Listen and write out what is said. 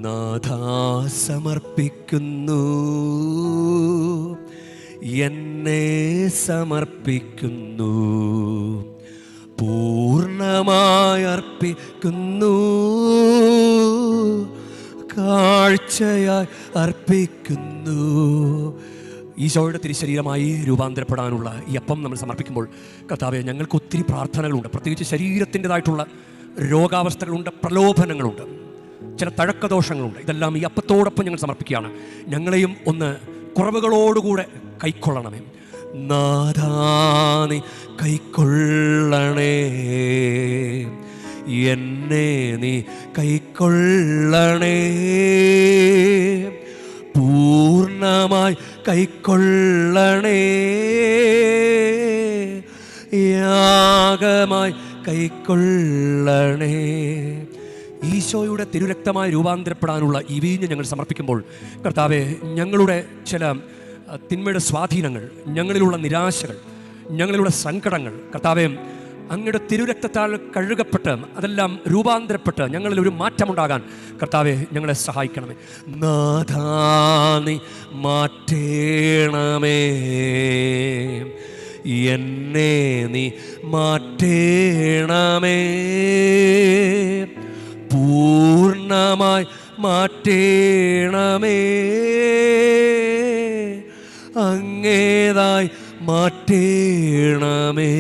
നാഥാ സമർപ്പിക്കുന്നു, എന്നെ സമർപ്പിക്കുന്നു, പൂർണ്ണമായി അർപ്പിക്കുന്നു, കാഴ്ചയായി അർപ്പിക്കുന്നു. ഈശോയുടെ തിരുശരീരമായി രൂപാന്തരപ്പെടാനുള്ള ഈ അപ്പം നമ്മൾ സമർപ്പിക്കുമ്പോൾ കർത്താവേ, ഞങ്ങൾക്ക് ഒത്തിരി പ്രാർത്ഥനകളുണ്ട്. പ്രത്യേകിച്ച് ശരീരത്തിൻ്റെതായിട്ടുള്ള രോഗാവസ്ഥകളുണ്ട്, പ്രലോഭനങ്ങളുണ്ട്, ചില തഴക്കദോഷങ്ങളുണ്ട്. ഇതെല്ലാം ഈ അപ്പത്തോടൊപ്പം ഞങ്ങൾ സമർപ്പിക്കുകയാണ്. ഞങ്ങളെയും ഒന്ന് കുറവുകളോടുകൂടെ കൈക്കൊള്ളണമേ. നാഥാ നീ കൈക്കൊള്ളണേ, എന്നെ നീ കൈക്കൊള്ളണേ, പൂർണ്ണമായി കൈക്കൊള്ളണേ, യാഗമായി കൈക്കൊള്ളണേ. ഈശോയുടെ തിരുരക്തമായി രൂപാന്തരപ്പെടാനുള്ള ഈ വീഞ്ഞ് ഞങ്ങൾ സമർപ്പിക്കുമ്പോൾ കർത്താവെ, ഞങ്ങളുടെ ചില തിന്മയുടെ സ്വാധീനങ്ങൾ, ഞങ്ങളിലുള്ള നിരാശകൾ, ഞങ്ങളിലുള്ള സങ്കടങ്ങൾ കർത്താവെ, അങ്ങയുടെ തിരുരക്തത്താൽ കഴുകപ്പെട്ട് അതെല്ലാം രൂപാന്തരപ്പെട്ട് ഞങ്ങളിലൊരു മാറ്റമുണ്ടാകാൻ കർത്താവെ ഞങ്ങളെ സഹായിക്കണമേ. നാഥാ നീ മാറ്റേണമേ, എന്നെ നീ മാറ്റേണമേ, പൂർണ്ണമായി മാറ്റേണമേ, അങ്ങേതായി മാറ്റേണമേ.